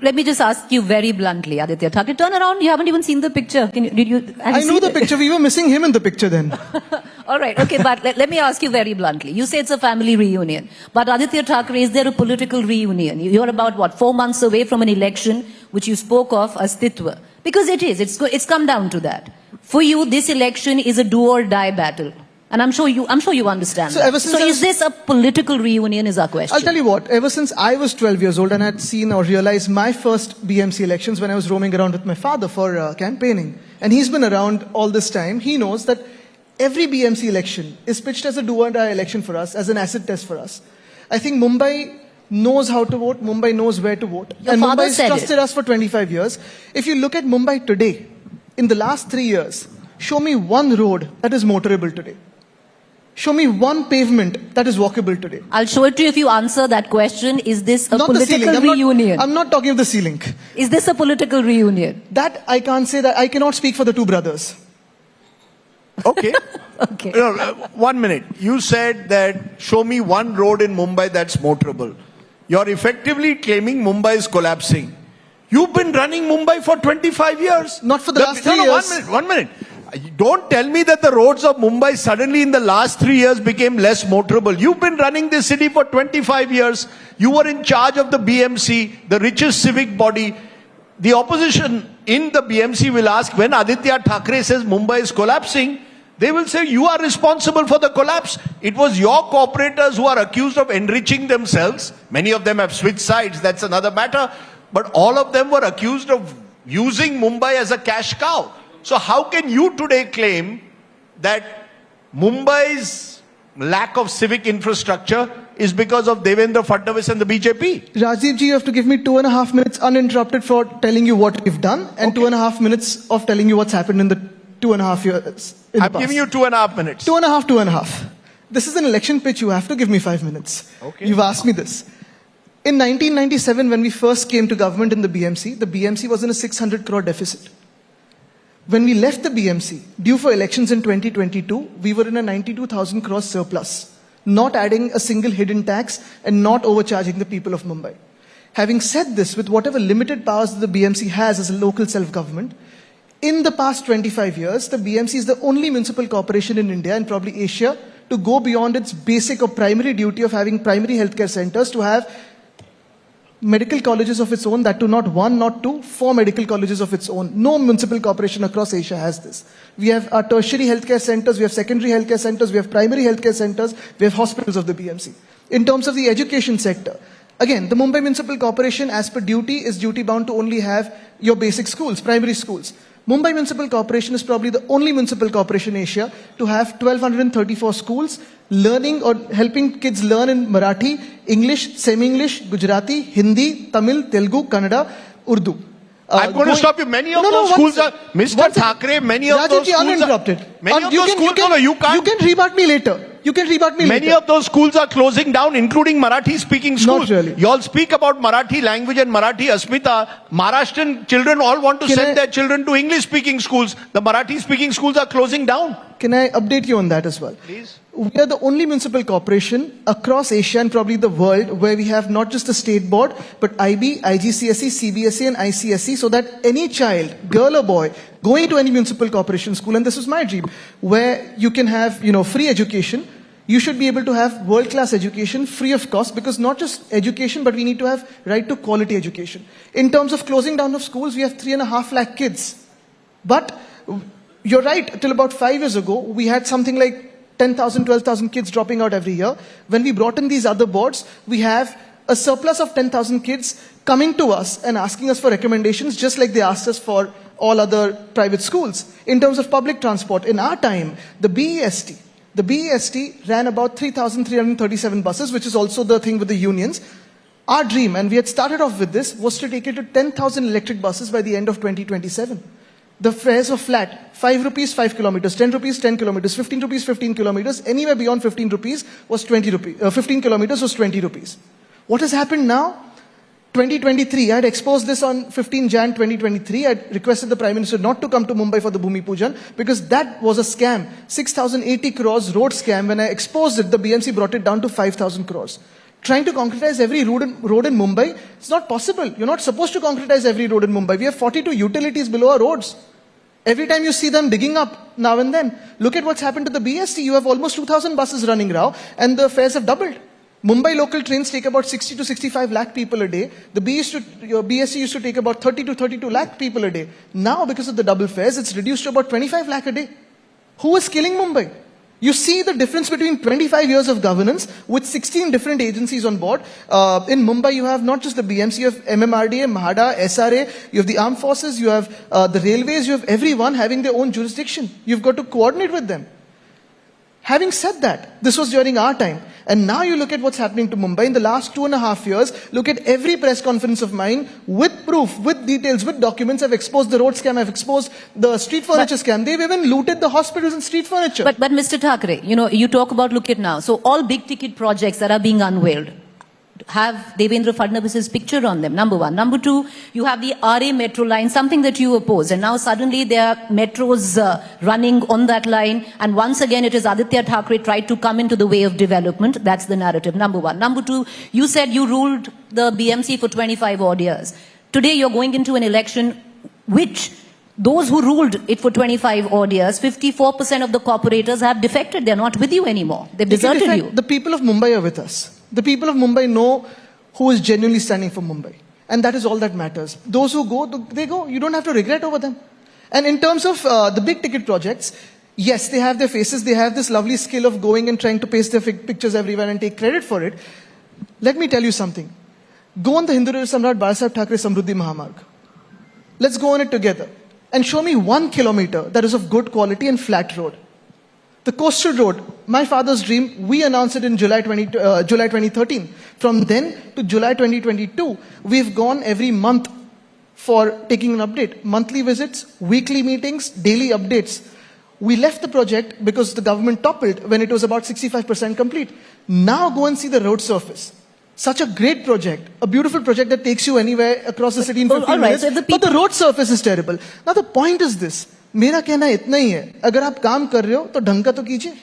Let me just ask you very bluntly, Aditya Thackeray, turn around. You haven't even seen the picture. I know the picture. We were missing him in the picture then. All right, okay, but let me ask you very bluntly. You say it's a family reunion, but Aditya Thackeray, is there a political reunion? You're about, 4 months away from an election which you spoke of, Astitwa. Because it is. It's come down to that. For you, this election is a do or die battle. And I'm sure you understand So that. ever since So is this a political reunion is our question? I'll tell you what, ever since I was 12 years old and I had seen or realized my first BMC elections when I was roaming around with my father for campaigning, and he's been around all this time, he knows that every BMC election is pitched as a do or die election for us, as an acid test for us. I think Mumbai knows how to vote, Mumbai knows where to vote. Your and father Mumbai has said trusted us for 25 years. If you look at Mumbai today, in the last 3 years, show me one road that is motorable today. Show me one pavement that is walkable today. I'll show it to you if you answer that question. Is this a Not the political ceiling. reunion? I'm not talking of the ceiling. Is this a political reunion? That I can't say that. I cannot speak for the two brothers. Okay. Okay. No, 1 minute. You said that show me one road in Mumbai that's motorable. You're effectively claiming Mumbai is collapsing. You've been running Mumbai for 25 years. Not for the last 3 no, years. 1 minute. Don't tell me that the roads of Mumbai suddenly in the last 3 years became less motorable. You've been running this city for 25 years. You were in charge of the BMC, the richest civic body. The opposition in the BMC will ask, when Aditya Thackeray says Mumbai is collapsing, they will say you are responsible for the collapse. It was your cooperators who are accused of enriching themselves. Many of them have switched sides, that's another matter. But all of them were accused of using Mumbai as a cash cow. So how can you today claim that Mumbai's lack of civic infrastructure is because of Devendra Fadnavis and the BJP? Rajiv ji, you have to give me 2.5 minutes uninterrupted for telling you what we've done, and 2.5 minutes of telling you what's happened in the 2.5 years. I'm giving you 2.5 minutes. 2.5. This is an election pitch. You have to give me 5 minutes. Okay. You've asked me this. In 1997, when we first came to government in the BMC was in a 600 crore deficit. When we left the BMC, due for elections in 2022, we were in a 92,000 crore surplus, not adding a single hidden tax and not overcharging the people of Mumbai. Having said this, with whatever limited powers the BMC has as a local self-government, in the past 25 years, the BMC is the only municipal corporation in India and probably Asia to go beyond its basic or primary duty of having primary healthcare centers to have medical colleges of its own, that too not one, not two, 4 medical colleges of its own. No municipal corporation across Asia has this. We have our tertiary healthcare centers, we have secondary healthcare centers, we have primary healthcare centers, we have hospitals of the BMC. In terms of the education sector, again, the Mumbai Municipal Corporation, as per duty, is duty bound to only have your basic schools, primary schools. Mumbai Municipal Corporation is probably the only municipal corporation in Asia to have 1,234 schools learning or helping kids learn in Marathi, English, semi-English, Gujarati, Hindi, Tamil, Telugu, Kannada, Urdu. I'm going to stop you. Many of those schools are, Mr. Thackeray, many of those schools uninterrupted. are... Many of those schools, you can't... You can rebut me later. You can rebut me Many later. of those schools are closing down, including Marathi-speaking schools. Not really. You all speak about Marathi language and Marathi Asmita. Maharashtrian children all want to send their children to English-speaking schools. The Marathi-speaking schools are closing down. Can I update you on that as well? Please. We are the only municipal corporation across Asia and probably the world where we have not just a state board, but IB, IGCSE, CBSE and ICSE, so that any child, girl or boy, going to any municipal corporation school, and this is my dream, where you can have, free education, you should be able to have world-class education free of cost, because not just education, but we need to have right to quality education. In terms of closing down of schools, we have 3.5 lakh kids. But you're right, till about 5 years ago, we had something like 10,000, 12,000 kids dropping out every year. When we brought in these other boards, we have a surplus of 10,000 kids coming to us and asking us for recommendations, just like they asked us for all other private schools. In terms of public transport, in our time, the BEST ran about 3,337 buses, which is also the thing with the unions. Our dream, and we had started off with this, was to take it to 10,000 electric buses by the end of 2027. The fares were flat, 5 rupees, 5 kilometers, 10 rupees, 10 kilometers, 15 rupees, 15 kilometers, anywhere beyond 15 rupees was 20 rupees, 15 kilometers was 20 rupees. What has happened now? 2023, I had exposed this on 15 Jan 2023. I had requested the Prime Minister not to come to Mumbai for the Bhumi Pujan because that was a scam. 6,080 crores road scam. When I exposed it, the BMC brought it down to 5,000 crores. Trying to concretize every road in Mumbai, it's not possible. You're not supposed to concretize every road in Mumbai. We have 42 utilities below our roads. Every time you see them digging up now and then, look at what's happened to the BST. You have almost 2,000 buses running now, and the fares have doubled. Mumbai local trains take about 60 to 65 lakh people a day. The BST used to take about 30 to 32 lakh people a day. Now, because of the double fares, it's reduced to about 25 lakh a day. Who is killing Mumbai? You see the difference between 25 years of governance with 16 different agencies on board. In Mumbai, you have not just the BMC, you have MMRDA, MHADA, SRA, you have the armed forces, you have the railways, you have everyone having their own jurisdiction. You've got to coordinate with them. Having said that, this was during our time. And now you look at what's happening to Mumbai in the last 2.5 years. Look at every press conference of mine with proof, with details, with documents. I've exposed the road scam. I've exposed the street furniture scam. They've even looted the hospitals and street furniture. But Mr. Thackeray, you talk about look at now. So all big ticket projects that are being unveiled have Devendra Fadnavis's picture on them, number one. Number two, you have the RA metro line, something that you oppose. And now suddenly there are metros running on that line. And once again, it is Aditya Thackeray tried to come into the way of development. That's the narrative, number one. Number two, you said you ruled the BMC for 25 odd years. Today you're going into an election which those who ruled it for 25 odd years, 54% of the corporators have defected. They're not with you anymore. They've deserted you. The people of Mumbai are with us. The people of Mumbai know who is genuinely standing for Mumbai. And that is all that matters. Those who go, they go. You don't have to regret over them. And in terms of the big ticket projects, yes, they have their faces. They have this lovely skill of going and trying to paste their pictures everywhere and take credit for it. Let me tell you something. Go on the Hindu Samrat Barasaheb Thackeray Samruddhi Mahamarg. Let's go on it together. And show me 1 kilometer that is of good quality and flat road. The coastal road, my father's dream, we announced it in July 2013. From then to July 2022, we've gone every month for taking an update. Monthly visits, weekly meetings, daily updates. We left the project because the government toppled when it was about 65% complete. Now go and see the road surface. Such a great project, a beautiful project that takes you anywhere across the city in 15 minutes, but the road surface is terrible. Now the point is this, मेरा कहना इतना ही है, अगर आप काम कर रहे हो तो ढंग का तो कीजिए.